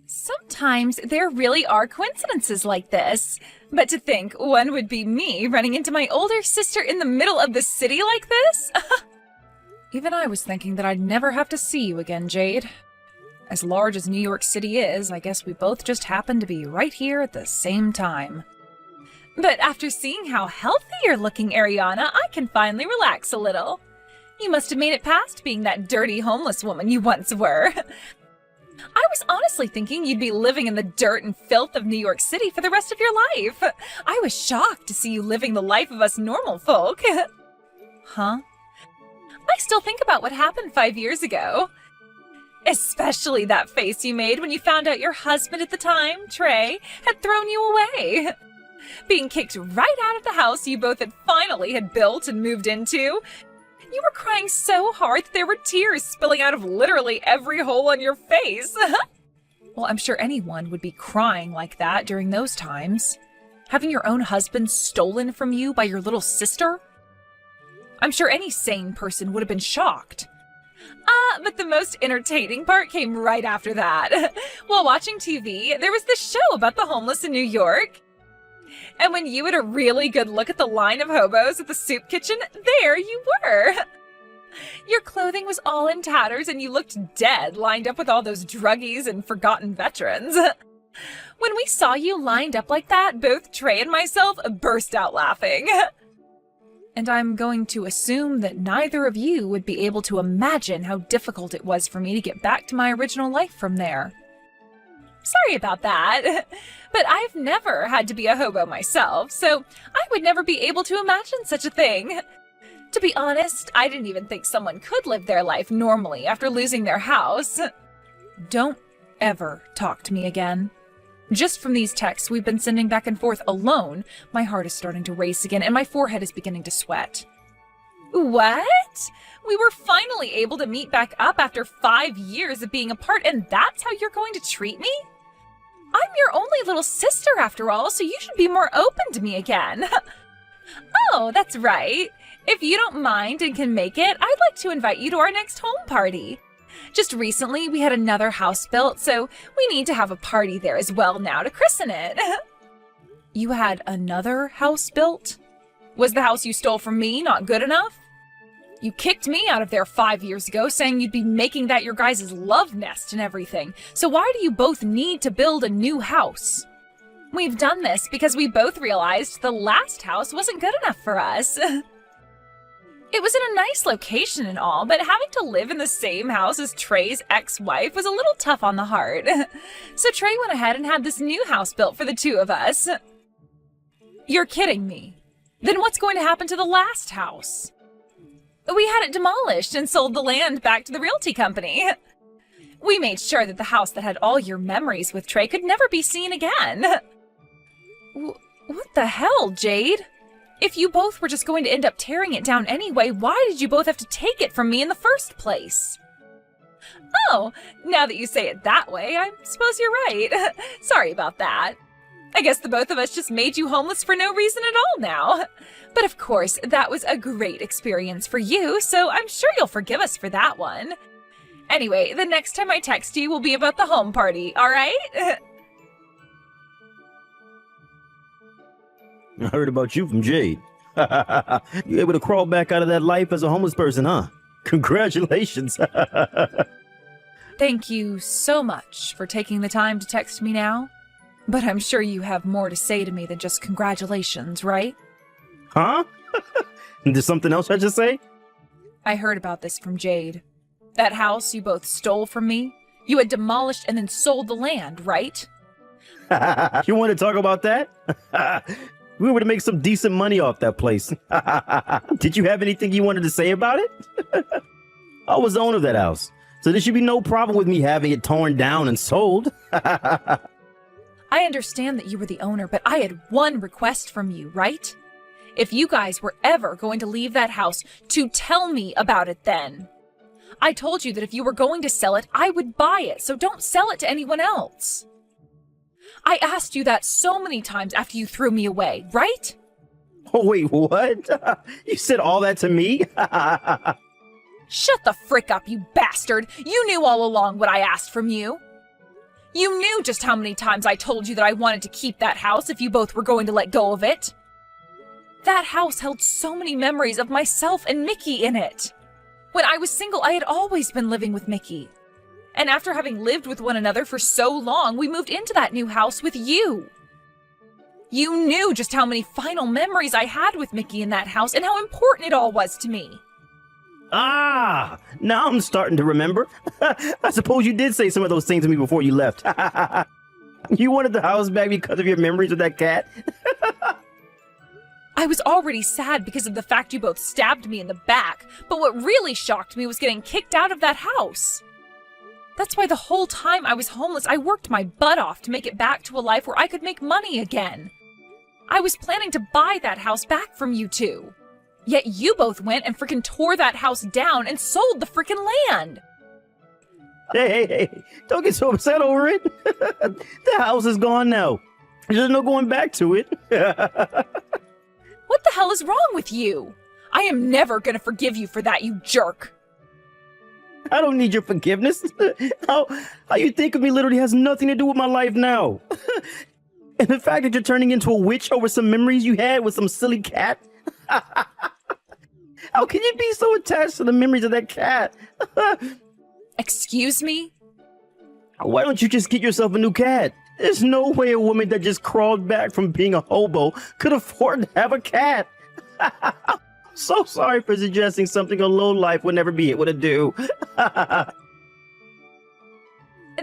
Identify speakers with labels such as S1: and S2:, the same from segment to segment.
S1: Sometimes there really are coincidences like this. But to think one would be me running into my older sister in the middle of the city like this? Even I was thinking that I'd never have to see you again, Jade. As large as New York City is, I guess we both just happened to be right here at the same time. But after seeing how healthy you're looking, Ariana, I can finally relax a little. You must have made it past being that dirty homeless woman you once were. I was honestly thinking you'd be living in the dirt and filth of New York City for the rest of your life. I was shocked to see you living the life of us normal folk. Huh? I still think about what happened 5 years ago. Especially that face you made when you found out your husband at the time, Trey, had thrown you away. Being kicked right out of the house you both had built and moved into. You were crying so hard that there were tears spilling out of literally every hole on your face. Well, I'm sure anyone would be crying like that during those times. Having your own husband stolen from you by your little sister? I'm sure any sane person would have been shocked. But the most entertaining part came right after that. While watching TV, there was this show about the homeless in New York. And when you had a really good look at the line of hobos at the soup kitchen, there you were. Your clothing was all in tatters and you looked dead, lined up with all those druggies and forgotten veterans. When we saw you lined up like that, both Trey and myself burst out laughing. And I'm going to assume that neither of you would be able to imagine how difficult it was for me to get back to my original life from there. Sorry about that, but I've never had to be a hobo myself, so I would never be able to imagine such a thing. To be honest, I didn't even think someone could live their life normally after losing their house. Don't ever talk to me again. Just from these texts we've been sending back and forth alone, my heart is starting to race again and my forehead is beginning to sweat. What? We were finally able to meet back up after 5 years of being apart, and that's how you're going to treat me? I'm your only little sister after all, so you should be more open to me again. Oh, that's right. If you don't mind and can make it, I'd like to invite you to our next home party. Just recently, we had another house built, so we need to have a party there as well now to christen it. You had another house built? Was the house you stole from me not good enough? You kicked me out of there 5 years ago, saying you'd be making that your guys' love nest and everything. So why do you both need to build a new house? We've done this because we both realized the last house wasn't good enough for us. It was in a nice location and all, but having to live in the same house as Trey's ex-wife was a little tough on the heart. So Trey went ahead and had this new house built for the two of us. You're kidding me. Then what's going to happen to the last house? We had it demolished and sold the land back to the realty company. We made sure that the house that had all your memories with Trey could never be seen again. What the hell, Jade? If you both were just going to end up tearing it down anyway, why did you both have to take it from me in the first place? Oh, now that you say it that way, I suppose you're right. Sorry about that. I guess the both of us just made you homeless for no reason at all now. But of course, that was a great experience for you, so I'm sure you'll forgive us for that one. Anyway, the next time I text you will be about the home party, all right?
S2: I heard about you from Jade. You able to crawl back out of that life as a homeless person, huh? Congratulations.
S1: Thank you so much for taking the time to text me now. But I'm sure you have more to say to me than just congratulations, right?
S2: Huh? There's something else I just say?
S1: I heard about this from Jade. That house you both stole from me, you had demolished and then sold the land, right?
S2: You want to talk about that? We were to make some decent money off that place. Did you have anything you wanted to say about it? I was the owner of that house, so there should be no problem with me having it torn down and sold.
S1: I understand that you were the owner, but I had one request from you, right? If you guys were ever going to leave that house, to tell me about it then. I told you that if you were going to sell it, I would buy it, so don't sell it to anyone else. I asked you that so many times after you threw me away, right?
S2: Oh, wait, what? You said all that to me?
S1: Shut the frick up, you bastard! You knew all along what I asked from you. You knew just how many times I told you that I wanted to keep that house if you both were going to let go of it. That house held so many memories of myself and Mickey in it. When I was single, I had always been living with Mickey. And after having lived with one another for so long, we moved into that new house with you. You knew just how many final memories I had with Mickey in that house and how important it all was to me.
S2: Ah, now I'm starting to remember. I suppose you did say some of those things to me before you left. You wanted the house back because of your memories with that cat?
S1: I was already sad because of the fact you both stabbed me in the back, but what really shocked me was getting kicked out of that house. That's why the whole time I was homeless, I worked my butt off to make it back to a life where I could make money again. I was planning to buy that house back from you two. Yet you both went and freaking tore that house down and sold the freaking land.
S2: Hey, don't get so upset over it. The house is gone now. There's no going back to it.
S1: What the hell is wrong with you? I am never gonna forgive you for that, you jerk.
S2: I don't need your forgiveness. How you think of me literally has nothing to do with my life now. And the fact that you're turning into a witch over some memories you had with some silly cat. How can you be so attached to the memories of that cat?
S1: Excuse me?
S2: Why don't you just get yourself a new cat? There's no way a woman that just crawled back from being a hobo could afford to have a cat. So sorry for suggesting something a low life would never be able to do.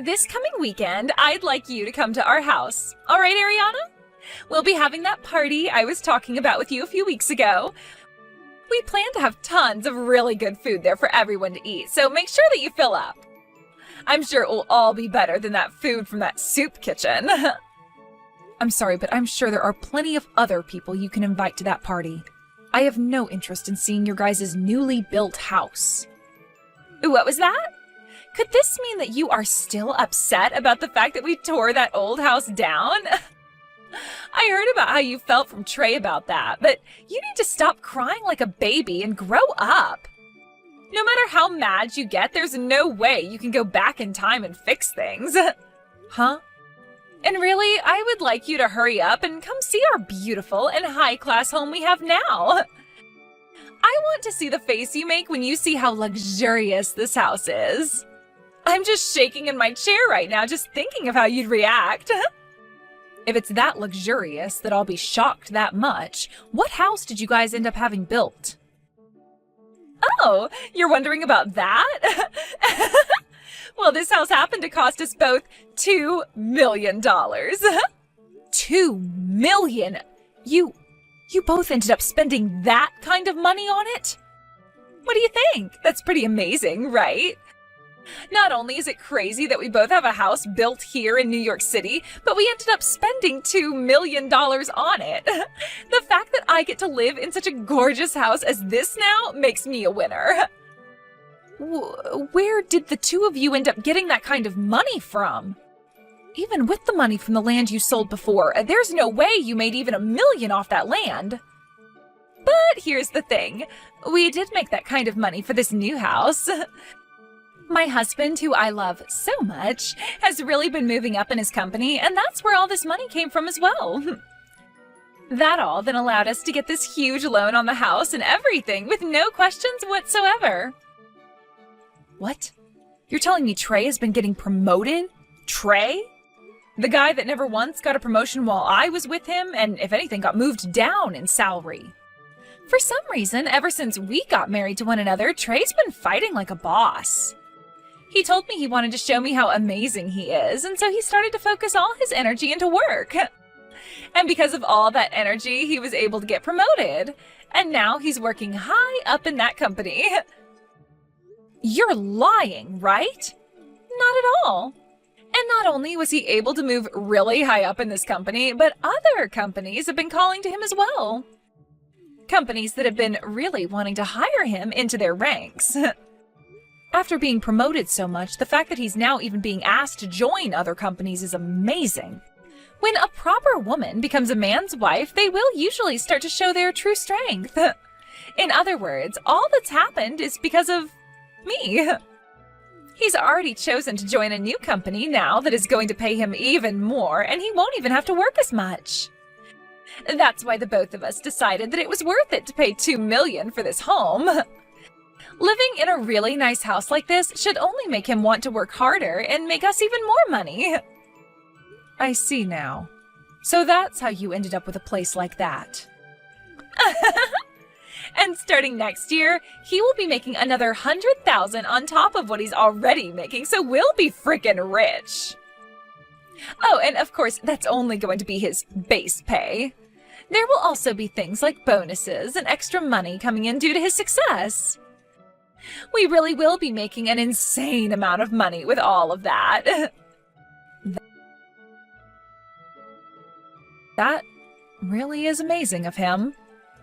S1: This coming weekend, I'd like you to come to our house. All right, Ariana? We'll be having that party I was talking about with you a few weeks ago. We plan to have tons of really good food there for everyone to eat, so make sure that you fill up. I'm sure it will all be better than that food from that soup kitchen. I'm sorry, but I'm sure there are plenty of other people you can invite to that party. I have no interest in seeing your guys' newly built house. What was that? Could this mean that you are still upset about the fact that we tore that old house down? I heard about how you felt from Trey about that, but you need to stop crying like a baby and grow up. No matter how mad you get, there's no way you can go back in time and fix things. Huh? And really, I would like you to hurry up and come see our beautiful and high-class home we have now. I want to see the face you make when you see how luxurious this house is. I'm just shaking in my chair right now just thinking of how you'd react. If it's that luxurious that I'll be shocked that much, what house did you guys end up having built? Oh, you're wondering about that? Well, this house happened to cost us both $2 million. $2 million? You both ended up spending that kind of money on it? What do you think? That's pretty amazing, right? Not only is it crazy that we both have a house built here in New York City, but we ended up spending $2 million on it. The fact that I get to live in such a gorgeous house as this now makes me a winner. Where did the two of you end up getting that kind of money from? Even with the money from the land you sold before, there's no way you made even $1 million off that land. But here's the thing. We did make that kind of money for this new house. My husband, who I love so much, has really been moving up in his company, and that's where all this money came from as well. That all then allowed us to get this huge loan on the house and everything with no questions whatsoever. What? You're telling me Trey has been getting promoted? Trey? The guy that never once got a promotion while I was with him, and if anything got moved down in salary. For some reason, ever since we got married to one another, Trey's been fighting like a boss. He told me he wanted to show me how amazing he is, and so he started to focus all his energy into work. And because of all that energy, he was able to get promoted. And now he's working high up in that company. You're lying, right? Not at all. And not only was he able to move really high up in this company, but other companies have been calling to him as well. Companies that have been really wanting to hire him into their ranks. After being promoted so much, the fact that he's now even being asked to join other companies is amazing. When a proper woman becomes a man's wife, they will usually start to show their true strength. In other words, all that's happened is because of me. He's already chosen to join a new company now that is going to pay him even more, and he won't even have to work as much. That's why the both of us decided that it was worth it to pay $2 million for this home. Living in a really nice house like this should only make him want to work harder and make us even more money. I see now. So that's how you ended up with a place like that. And starting next year, he will be making another $100,000 on top of what he's already making, so we'll be frickin' rich. Oh, and of course, that's only going to be his base pay. There will also be things like bonuses and extra money coming in due to his success. We really will be making an insane amount of money with all of that. That really is amazing of him.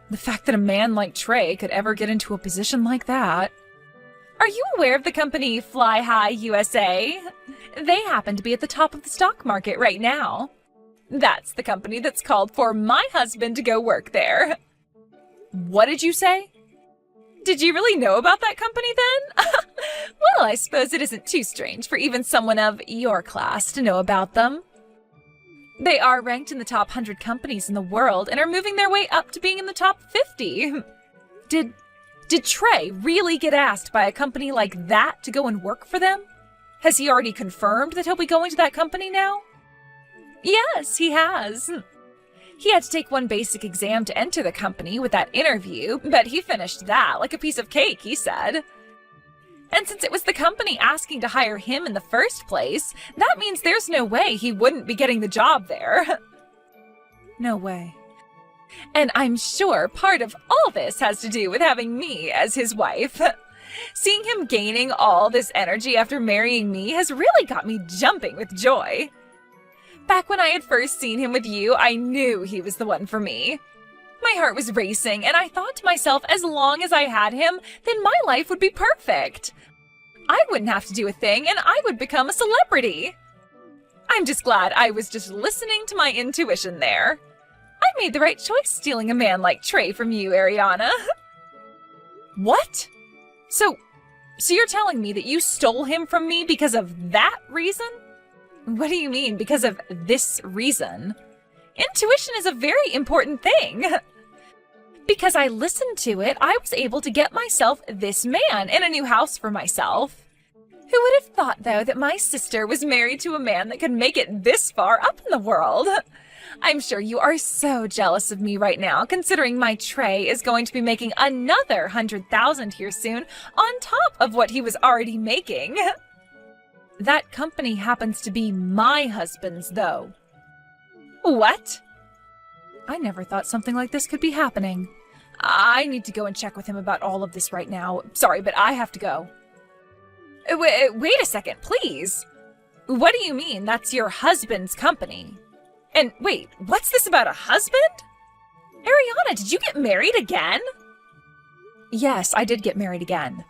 S1: The fact that a man like Trey could ever get into a position like that. Are you aware of the company Fly High USA? They happen to be at the top of the stock market right now. That's the company that's called for my husband to go work there. What did you say? Did you really know about that company then? Well, I suppose it isn't too strange for even someone of your class to know about them. They are ranked in the top 100 companies in the world and are moving their way up to being in the top 50. Did Trey really get asked by a company like that to go and work for them? Has he already confirmed that he'll be going to that company now? Yes, he has. He had to take one basic exam to enter the company with that interview, but he finished that like a piece of cake, he said. And since it was the company asking to hire him in the first place, that means there's no way he wouldn't be getting the job there. No way. And I'm sure part of all this has to do with having me as his wife. Seeing him gaining all this energy after marrying me has really got me jumping with joy. Back when I had first seen him with you, I knew he was the one for me. My heart was racing, and I thought to myself, as long as I had him, then my life would be perfect. I wouldn't have to do a thing, and I would become a celebrity. I'm just glad I was just listening to my intuition there. I made the right choice stealing a man like Trey from you, Ariana. What? So you're telling me that you stole him from me because of that reason? What do you mean, because of this reason? Intuition is a very important thing. Because I listened to it, I was able to get myself this man and a new house for myself. Who would have thought, though, that my sister was married to a man that could make it this far up in the world? I'm sure you are so jealous of me right now, considering my Trey is going to be making another $100,000 here soon, on top of what he was already making. That company happens to be my husband's, though. What? I never thought something like this could be happening. I need to go and check with him about all of this right now. Sorry, but I have to go. Wait a second, please. What do you mean that's your husband's company? And wait, what's this about a husband? Ariana, did you get married again? Yes, I did get married again.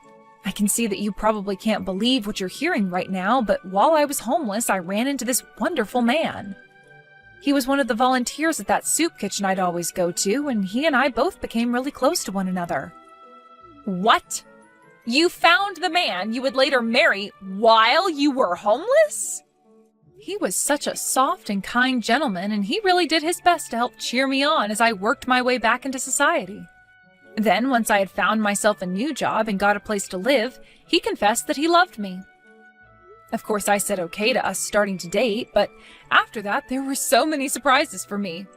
S1: I can see that you probably can't believe what you're hearing right now, but while I was homeless, I ran into this wonderful man. He was one of the volunteers at that soup kitchen I'd always go to, and he and I both became really close to one another. What? You found the man you would later marry while you were homeless? He was such a soft and kind gentleman, and he really did his best to help cheer me on as I worked my way back into society. Then, once I had found myself a new job and got a place to live, he confessed that he loved me. Of course, I said okay to us starting to date, but after that, there were so many surprises for me.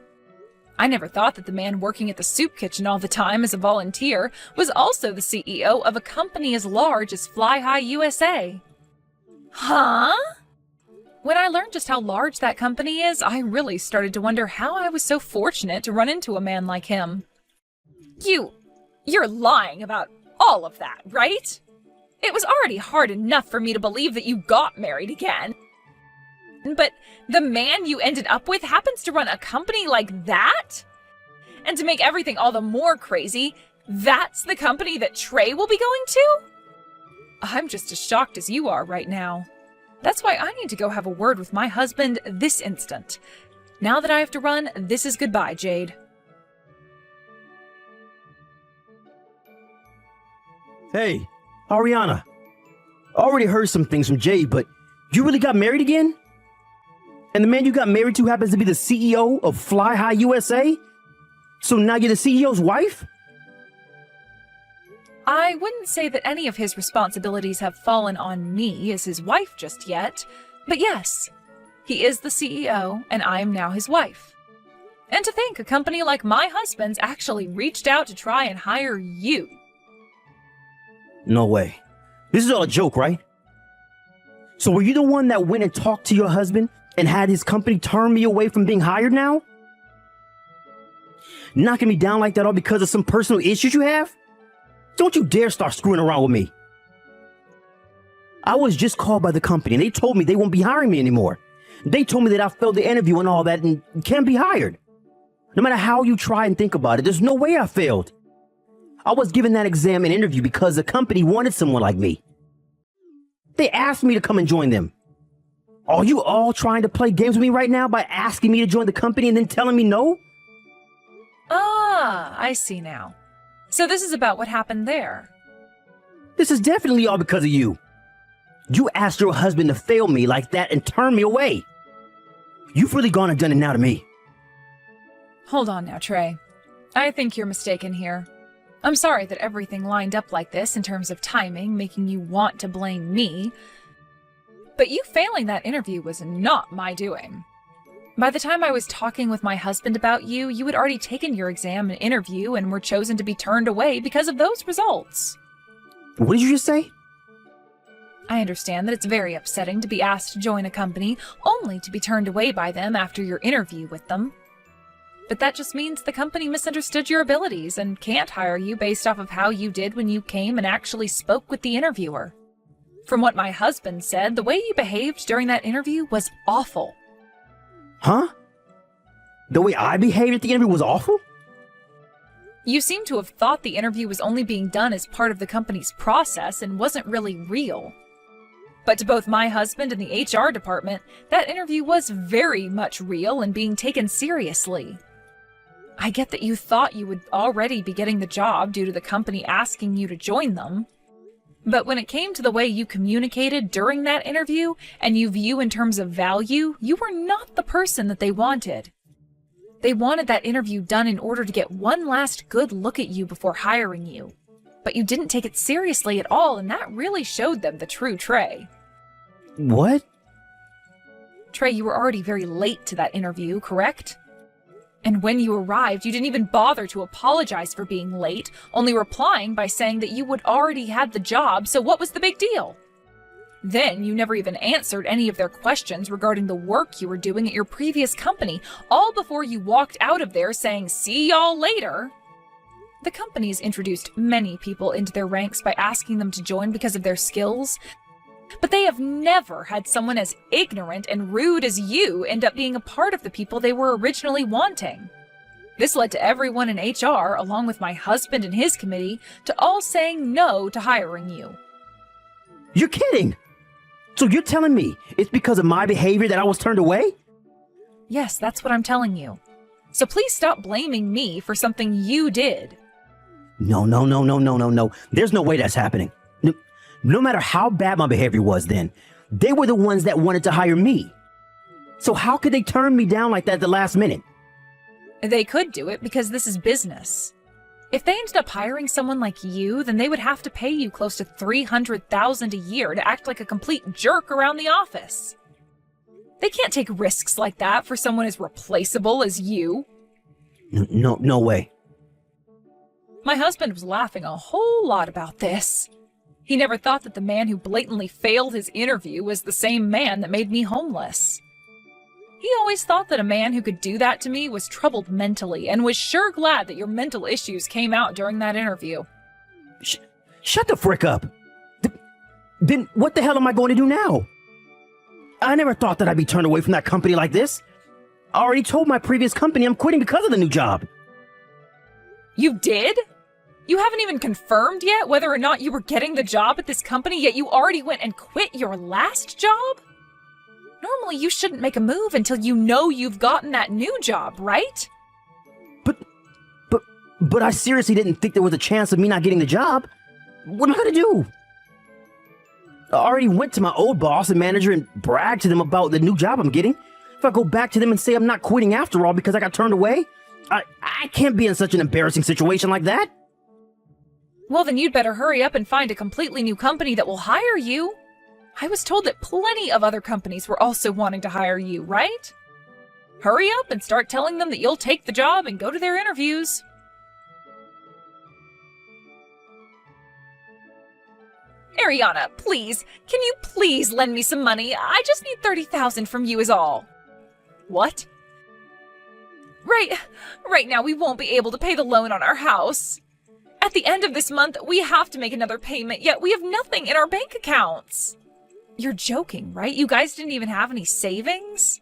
S1: I never thought that the man working at the soup kitchen all the time as a volunteer was also the CEO of a company as large as Fly High USA. Huh? When I learned just how large that company is, I really started to wonder how I was so fortunate to run into a man like him. You're lying about all of that, right? It was already hard enough for me to believe that you got married again. But the man you ended up with happens to run a company like that? And to make everything all the more crazy, that's the company that Trey will be going to? I'm just as shocked as you are right now. That's why I need to go have a word with my husband this instant. Now that I have to run, this is goodbye, Jade.
S2: Hey, Ariana. already heard some things from Jay, but you really got married again? And the man you got married to happens to be the CEO of Fly High USA? So now you're the CEO's wife?
S1: I wouldn't say that any of his responsibilities have fallen on me as his wife just yet, but yes, he is the CEO and I am now his wife. And to think a company like my husband's actually reached out to try and hire you.
S2: No way. This is all a joke, right? So were you the one that went and talked to your husband and had his company turn me away from being hired now? Knocking me down like that all because of some personal issues you have? Don't you dare start screwing around with me. I was just called by the company and they told me they won't be hiring me anymore. They told me that I failed the interview and all that and can't be hired. No matter how you try and think about it, there's no way I failed. I was given that exam and interview because the company wanted someone like me. They asked me to come and join them. Are you all trying to play games with me right now by asking me to join the company and then telling me no?
S1: Ah, I see now. So this is about what happened there.
S2: This is definitely all because of you. You asked your husband to fail me like that and turn me away. You've really gone and done it now to me.
S1: Hold on now, Trey. I think you're mistaken here. I'm sorry that everything lined up like this in terms of timing, making you want to blame me. But you failing that interview was not my doing. By the time I was talking with my husband about you, you had already taken your exam and interview and were chosen to be turned away because of those results.
S2: What did you just say?
S1: I understand that it's very upsetting to be asked to join a company only to be turned away by them after your interview with them. But that just means the company misunderstood your abilities and can't hire you based off of how you did when you came and actually spoke with the interviewer. From what my husband said, the way you behaved during that interview was awful.
S2: Huh? The way I behaved at the interview was awful?
S1: You seem to have thought the interview was only being done as part of the company's process and wasn't really real. But to both my husband and the HR department, that interview was very much real and being taken seriously. I get that you thought you would already be getting the job due to the company asking you to join them. But when it came to the way you communicated during that interview and you view in terms of value, you were not the person that they wanted. They wanted that interview done in order to get one last good look at you before hiring you. But you didn't take it seriously at all, and that really showed them the true Trey.
S2: What?
S1: Trey, you were already very late to that interview, correct? And when you arrived, you didn't even bother to apologize for being late, only replying by saying that you would already had the job, so what was the big deal? Then you never even answered any of their questions regarding the work you were doing at your previous company, all before you walked out of there saying, "See y'all later." The company's introduced many people into their ranks by asking them to join because of their skills, but they have never had someone as ignorant and rude as you end up being a part of the people they were originally wanting. This led to everyone in HR, along with my husband and his committee, to all saying no to hiring you.
S2: You're kidding! So you're telling me it's because of my behavior that I was turned away?
S1: Yes, that's what I'm telling you. So please stop blaming me for something you did.
S2: No. There's no way that's happening. No matter how bad my behavior was then, they were the ones that wanted to hire me. So how could they turn me down like that at the last minute?
S1: They could do it because this is business. If they ended up hiring someone like you, then they would have to pay you close to $300,000 a year to act like a complete jerk around the office. They can't take risks like that for someone as replaceable as you.
S2: No way.
S1: My husband was laughing a whole lot about this. He never thought that the man who blatantly failed his interview was the same man that made me homeless. He always thought that a man who could do that to me was troubled mentally and was sure glad that your mental issues came out during that interview.
S2: Shut the frick up! Then what the hell am I going to do now? I never thought that I'd be turned away from that company like this. I already told my previous company I'm quitting because of the new job.
S1: You did? You haven't even confirmed yet whether or not you were getting the job at this company, yet you already went and quit your last job? Normally, you shouldn't make a move until you know you've gotten that new job, right?
S2: But I seriously didn't think there was a chance of me not getting the job. What am I gonna do? I already went to my old boss and manager and bragged to them about the new job I'm getting. If I go back to them and say I'm not quitting after all because I got turned away, I can't be in such an embarrassing situation like that.
S1: Well, then you'd better hurry up and find a completely new company that will hire you. I was told that plenty of other companies were also wanting to hire you, right? Hurry up and start telling them that you'll take the job and go to their interviews. Ariana, please, can you please lend me some money? I just need $30,000 from you is all. What? Right now we won't be able to pay the loan on our house. At the end of this month, we have to make another payment, yet we have nothing in our bank accounts. You're joking, right? You guys didn't even have any savings?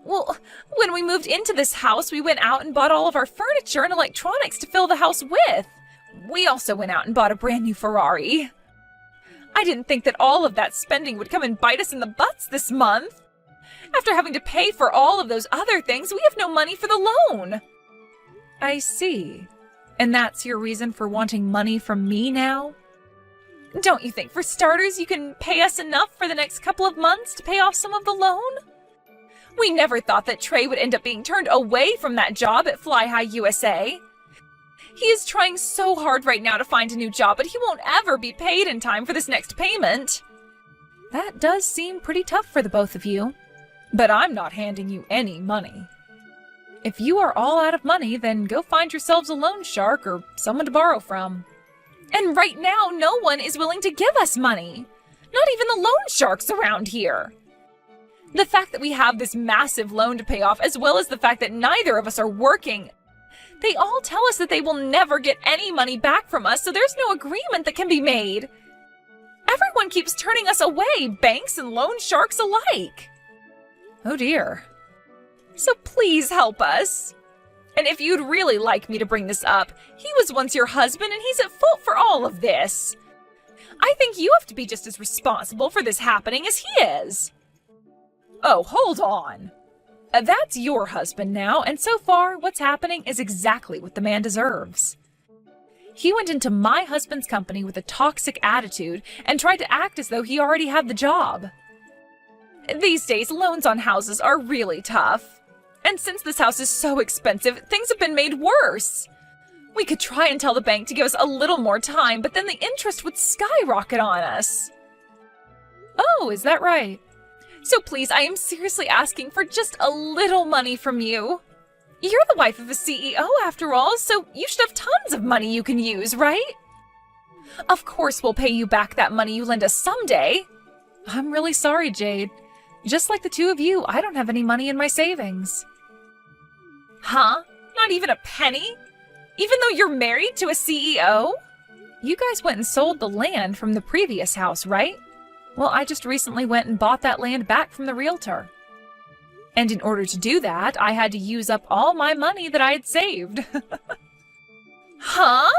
S1: Well, when we moved into this house, we went out and bought all of our furniture and electronics to fill the house with. We also went out and bought a brand new Ferrari. I didn't think that all of that spending would come and bite us in the butts this month. After having to pay for all of those other things, we have no money for the loan. I see. And that's your reason for wanting money from me now? Don't you think, for starters, you can pay us enough for the next couple of months to pay off some of the loan? We never thought that Trey would end up being turned away from that job at Fly High USA. He is trying so hard right now to find a new job, but he won't ever be paid in time for this next payment. That does seem pretty tough for the both of you. But I'm not handing you any money. If you are all out of money, then go find yourselves a loan shark or someone to borrow from. And right now, no one is willing to give us money. Not even the loan sharks around here. The fact that we have this massive loan to pay off, as well as the fact that neither of us are working, they all tell us that they will never get any money back from us, so there's no agreement that can be made. Everyone keeps turning us away, banks and loan sharks alike. Oh dear. So please help us. And if you'd really like me to bring this up, he was once your husband and he's at fault for all of this. I think you have to be just as responsible for this happening as he is. Oh, hold on. That's your husband now, and so far, what's happening is exactly what the man deserves. He went into my husband's company with a toxic attitude and tried to act as though he already had the job. These days, loans on houses are really tough. And since this house is so expensive, things have been made worse. We could try and tell the bank to give us a little more time, but then the interest would skyrocket on us. Oh, is that right? So please, I am seriously asking for just a little money from you. You're the wife of a CEO after all, so you should have tons of money you can use, right? Of course we'll pay you back that money you lend us someday. I'm really sorry, Jade. Just like the two of you, I don't have any money in my savings. Huh? Not even a penny? Even though you're married to a CEO? You guys went and sold the land from the previous house, right? Well, I just recently went and bought that land back from the realtor. And in order to do that, I had to use up all my money that I had saved. Huh?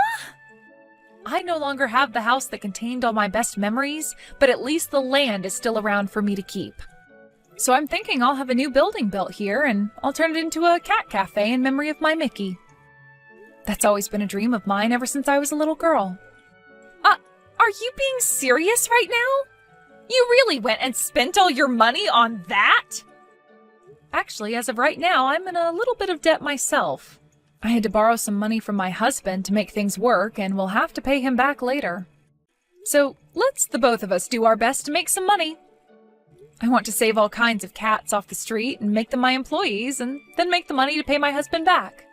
S1: I no longer have the house that contained all my best memories, but at least the land is still around for me to keep. So I'm thinking I'll have a new building built here, and I'll turn it into a cat cafe in memory of my Mickey. That's always been a dream of mine ever since I was a little girl. Are you being serious right now? You really went and spent all your money on that? Actually, as of right now, I'm in a little bit of debt myself. I had to borrow some money from my husband to make things work, and we'll have to pay him back later. So let's the both of us do our best to make some money. I want to save all kinds of cats off the street and make them my employees, and then make the money to pay my husband back.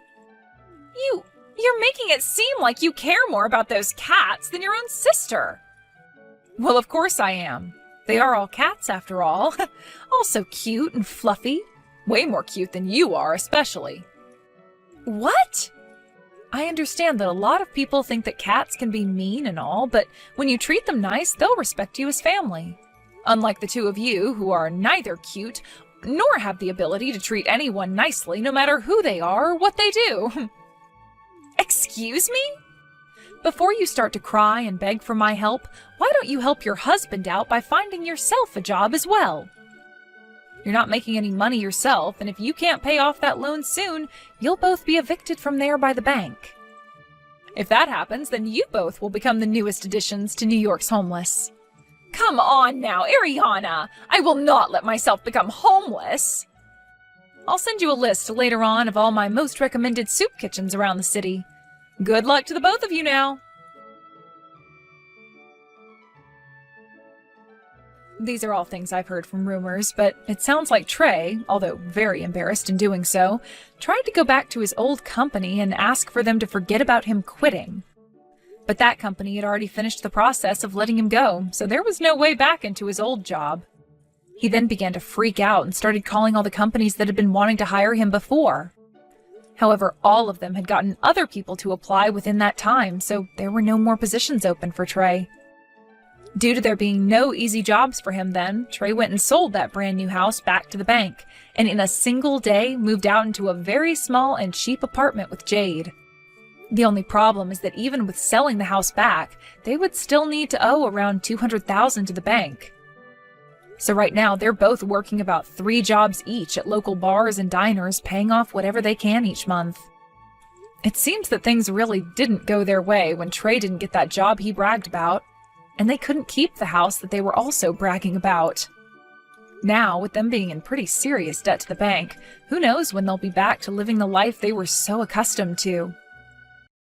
S1: You're making it seem like you care more about those cats than your own sister. Well, of course I am. They are all cats, after all. All so cute and fluffy. Way more cute than you are, especially. What? I understand that a lot of people think that cats can be mean and all, but when you treat them nice, they'll respect you as family. Unlike the two of you, who are neither cute, nor have the ability to treat anyone nicely, no matter who they are or what they do. Excuse me? Before you start to cry and beg for my help, why don't you help your husband out by finding yourself a job as well? You're not making any money yourself, and if you can't pay off that loan soon, you'll both be evicted from there by the bank. If that happens, then you both will become the newest additions to New York's homeless. Come on now, Ariana! I will not let myself become homeless! I'll send you a list later on of all my most recommended soup kitchens around the city. Good luck to the both of you now! These are all things I've heard from rumors, but it sounds like Trey, although very embarrassed in doing so, tried to go back to his old company and ask for them to forget about him quitting. But that company had already finished the process of letting him go, so there was no way back into his old job. He then began to freak out and started calling all the companies that had been wanting to hire him before. However, all of them had gotten other people to apply within that time, so there were no more positions open for Trey. Due to there being no easy jobs for him then, Trey went and sold that brand new house back to the bank, and in a single day moved out into a very small and cheap apartment with Jade. The only problem is that even with selling the house back, they would still need to owe around $200,000 to the bank. So right now, they're both working about 3 jobs each at local bars and diners, paying off whatever they can each month. It seems that things really didn't go their way when Trey didn't get that job he bragged about, and they couldn't keep the house that they were also bragging about. Now, with them being in pretty serious debt to the bank, who knows when they'll be back to living the life they were so accustomed to.